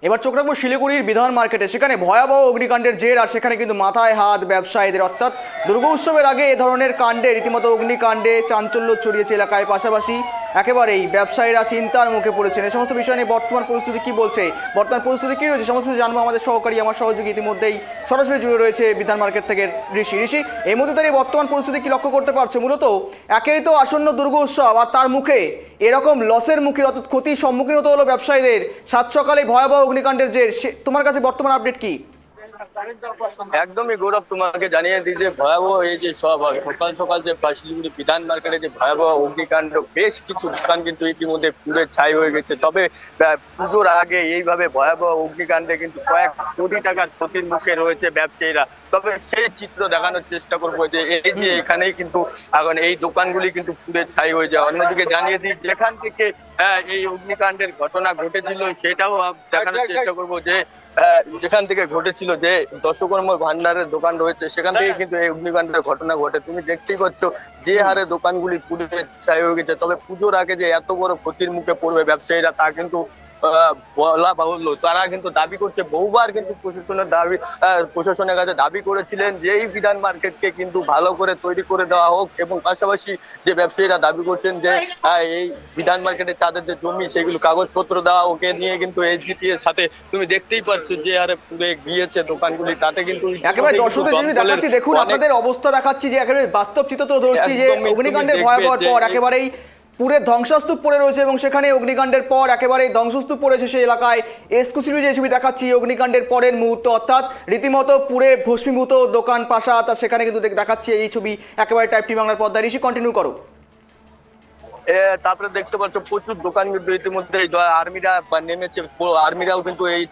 এবার চোখ রাখবো শিলিগুড়ির বিধান মার্কেটে। সেখানে ভয়াবহ অগ্নিকাণ্ডের জের, আর সেখানে কিন্তু মাথায় হাত ব্যবসায়ীদের। অর্থাৎ দুর্গা উৎসবের আগে এ ধরনের কাণ্ডে, রীতিমতো অগ্নিকাণ্ডে চাঞ্চল্য ছড়িয়েছে এলাকায়। পাশাপাশি একেবারেই ব্যবসায়ীরা চিন্তার মুখে পড়েছেন। এই সমস্ত বিষয় নিয়ে বর্তমান পরিস্থিতি কি বলছে, বর্তমান পরিস্থিতি কি রয়েছে, সমস্ত কিছু জানবো আমাদের সহকারী, আমার সহযোগী ইতিমধ্যেই সরাসরি জুড়ে রয়েছে বিধান মার্কেট থেকে ঋষি। এই মুহূর্তে দাঁড়িয়ে বর্তমান পরিস্থিতি কি লক্ষ্য করতে পারছো? মূলত একেই তো আসন্ন দুর্গা উৎসব, আর তার মুখে এরকম লসের মুখে, অর্থাৎ ক্ষতির সম্মুখীন হতে হলো ব্যবসায়ীদের। সাত সকালে ভয়াবহ অগ্নিকাণ্ডের জের, তোমার কাছে বর্তমান আপডেট কি? একদমই গৌরব, তোমাকে জানিয়ে দিই যে ভয়াবহ এই যে সকাল সকাল যে শিলিগুড়ি বিধান মার্কেটে যে ভয়াবহ অগ্নিকাণ্ড, বেশ কিছু দোকান কিন্তু ইতিমধ্যে পুড়ে ছাই হয়ে গেছে। তবে পুজোর আগে এইভাবে ভয়াবহ অগ্নিকাণ্ডে কিন্তু কয়েক কোটি টাকার ক্ষতির মুখে রয়েছে ব্যবসায়ীরা। তবে সেই চিত্র দেখানোর চেষ্টা করবো যে এই যে এখানেই কিন্তু এখন এই দোকানগুলি কিন্তু পুড়ে ছাই হয়ে যায়। অন্যদিকে জানিয়ে দিই যেখান থেকে এই অগ্নিকাণ্ডের ঘটনা ঘটেছিল সেটাও দেখানোর চেষ্টা করবো যে যেখান থেকে ঘটেছিল, যে দশকর্ম ভান্ডারের দোকান রয়েছে সেখান থেকে কিন্তু এই অগ্নিকাণ্ডের ঘটনা ঘটে। তুমি দেখতেই পাচ্ছ যে হারে দোকানগুলি পুড়ে ছাই হয়ে গেছে। তবে পুজোর আগে যে এত বড় ক্ষতির মুখে পড়বে ব্যবসায়ীরা তা কিন্তু বলা বাহুল্য। তারা কিন্তু দাবি করছে, বহুবার কিন্তু প্রশাসনের কাছে দাবি করেছিলেন যে এই বিধান মার্কেটকে কিন্তু ভালো করে তৈরি করে দেওয়া হোক, এবং পাশাপাশি যে ব্যবসায়ীরা দাবি করছেন যে এই বিধান মার্কেটে তাদের যে জমি সেগুলো কাগজপত্র দেওয়া, ওকে নিয়ে কিন্তু এসডিটি এর সাথে তুমি দেখতেই পাচ্ছ যে আরে পুড়ে গিয়েছে দোকানগুলি। তাতে কিন্তু একেবারে দর্শকদের জন্য দেখাচ্ছি, দেখুন আপনাদের অবস্থা দেখাচ্ছি যে একেবারে বাস্তব চিত্র তো ধরছি যে অগ্নিকাণ্ডের ভয়াবহর পর একেবারেই পুরে ধ্বংসস্তূপ পড়ে রয়েছে, এবং সেখানে অগ্নিকাণ্ডের পর একেবারেই ধ্বংসস্তূপ পড়েছে সেই এলাকায়। এক্সক্লুসিভলি যে ছবি দেখাচ্ছি অগ্নিকাণ্ডের পরের মুহূর্ত, অর্থাৎ রীতিমতো পুরে ভস্মীভূত দোকান পাশা, তা সেখানে কিন্তু দেখাচ্ছি এই ছবি একেবারে টাইপ টি বাংলার পর্দায়। ঋষি, কন্টিনিউ করো। তারপরে দেখতে পাচ্ছ প্রচুর দোকান কিন্তু ইতিমধ্যে আর্মিরা নেমেছে, আর্মিরাও কিন্তু এই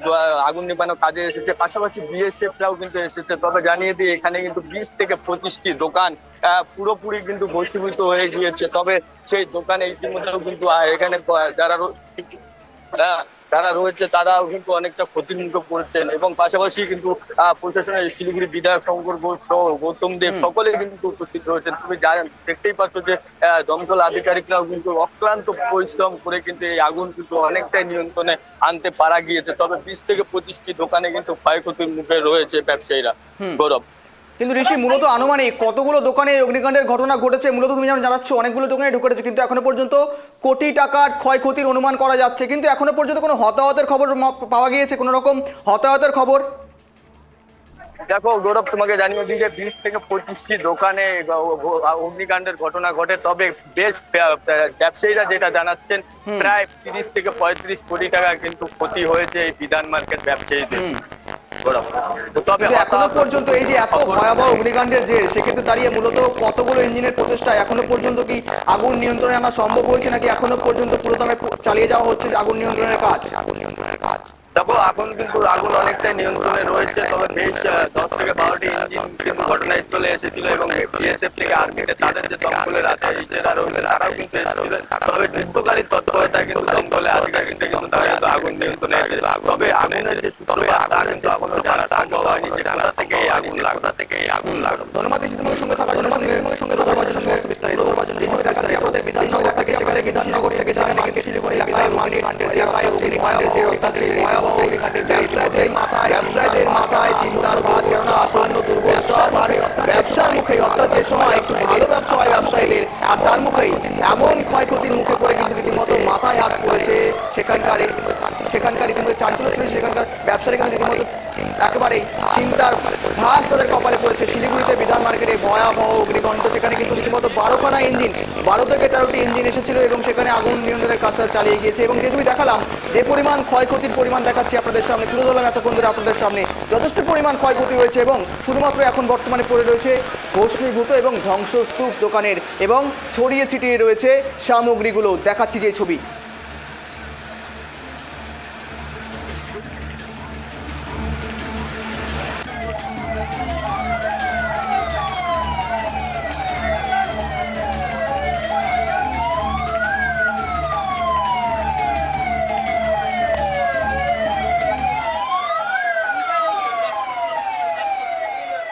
আগুন নেভানোর কাজে এসেছে, পাশাপাশি বিএসএফ রাও কিন্তু এসেছে। তবে জানিয়ে দিই এখানে কিন্তু 20 থেকে 25টি দোকান পুরোপুরি কিন্তু ভস্মীভূত হয়ে গিয়েছে। তবে সেই দোকানে ইতিমধ্যেও কিন্তু এখানে যারা রয়েছে তারাও কিন্তু অনেকটা ক্ষতির মুখে পড়েছেন, এবং পাশাপাশি কিন্তু প্রশাসনের শিলিগুড়ি বিধায়ক শঙ্কর ঘোষ সহ গৌতম দেব সকলে কিন্তু উপস্থিত রয়েছেন। তুমি দেখতেই পাচ্ছ যে দমকল আধিকারিকরাও কিন্তু অক্লান্ত পরিশ্রম করে কিন্তু এই আগুন কিন্তু অনেকটাই নিয়ন্ত্রণে আনতে পারা গিয়েছে। তবে 20 থেকে 25টি দোকানে কিন্তু ক্ষয়ক্ষতির মুখে রয়েছে ব্যবসায়ীরা। গৌরব, কিন্তু ঋষি, মূলত আনুমানিক কতগুলো দোকানে অগ্নিকাণ্ডের ঘটনা ঘটেছে? মূলত তুমি যেমন জানাচ্ছ অনেকগুলো দোকানে ঢুকেছে, কিন্তু এখনো পর্যন্ত কোটি টাকার ক্ষয়ক্ষতির অনুমান করা যাচ্ছে, কিন্তু এখনো পর্যন্ত কোনো হতাহতের খবর পাওয়া গিয়েছে? কোনো রকম হতাহতের খবর? দেখো গৌরব, তোমাকে জানিয়ে দিই যে 20 থেকে 25টি দোকানে অগ্নিকাণ্ডের ঘটনা ঘটে। তবে বেশ ব্যবসায়ীরা যেটা জানাচ্ছেন প্রায় 30 থেকে 35 কোটি টাকা কিন্তু ক্ষতি হয়েছে এই বিধান মার্কেট ব্যবসায়ীদের। তবে এখনো পর্যন্ত এই যে এত ভয়াবহ অগ্নিকাণ্ডের জের, সেক্ষেত্রে দাঁড়িয়ে মূলত কতগুলো ইঞ্জিনের প্রচেষ্টায় এখনো পর্যন্ত কি আগুন নিয়ন্ত্রণে আনা সম্ভব হয়েছে, নাকি এখনো পর্যন্ত পুরোদমে চালিয়ে যাওয়া হচ্ছে আগুন নিয়ন্ত্রণের কাজ? দেখো এখন কিন্তু আগুন অনেকটাই নিয়ন্ত্রণে রয়েছে। তবে বেশ 10 থেকে 12টি ইঞ্জিন কিন্তু ঘটনাস্থলে এসেছিল, এবং বিএসএফ থেকে আর্মিতে তাদের যে দমকলের আছে তারাও কিন্তু এসেছিল। তবে যুদ্ধকারী তৎপরতা কিন্তু দমকলে আধিকারিক কিন্তু তারা কিন্তু আগুন নিয়ন্ত্রণে এনেছে। তবে আগুনের যে সূত্র তা কিন্তু এখনো জানা সম্ভব হয়নি যে কোথা থেকে এই আগুন লাগলো। ধন্যবাদ তোমার সঙ্গে থাকার জন্য, সঙ্গে থাকার জন্য বিস্তারিত আপনাদের বিধাননগর থেকে, সেখানে বিধাননগর থেকে সেখানে কিন্তু শিলিগুড়ি এলাকায় অগ্নিকাণ্ডের ভয়াবহ অগ্নিকাণ্ডের ব্যবসায়ীদের মাথায় চিন্তার ভাঁজ, কেননা আসন্ন দুর্গোৎসব আর ব্যবসার মুখে, অর্থাৎ যে সময় একটু ভালো ব্যবসা হয় ব্যবসায়ীদের, আর তার মুখেই এমন ক্ষয়ক্ষতির মুখে পড়ে কিন্তু রীতিমতো মাথায় হাত পড়েছে সেখানকার কিন্তু চাঞ্চল্য ছিল সেখানকার ব্যবসায়ী, কিন্তু রীতিমতো একেবারেই চিন্তার ভাঁজ তাদের কপালে পড়েছে। শিলিগুড়িতে বিধান মার্কেটে ভয়াবহ অগ্নিকাণ্ড, সেখানে কিন্তু রীতিমতো 12খানা ইঞ্জিন, 12 থেকে 13টি ইঞ্জিন এসেছিল, এবং সেখানে আগুন নিয়ন্ত্রণের কাজটা চালিয়ে গিয়েছে। এবং যে ছবি দেখালাম, যে পরিমাণ ক্ষয়ক্ষতির পরিমাণ দেখাচ্ছি আপনাদের সামনে, তুলে ধরলাম এতক্ষণ ধরে আপনাদের সামনে, যথেষ্ট পরিমাণ ক্ষয়ক্ষতি হয়েছে, এবং শুধুমাত্র এখন বর্তমানে পড়ে রয়েছে ভস্মীভূত এবং ধ্বংসস্তূপ দোকানের, এবং ছড়িয়ে ছিটিয়ে রয়েছে সামগ্রীগুলো। দেখাচ্ছি যে ছবি।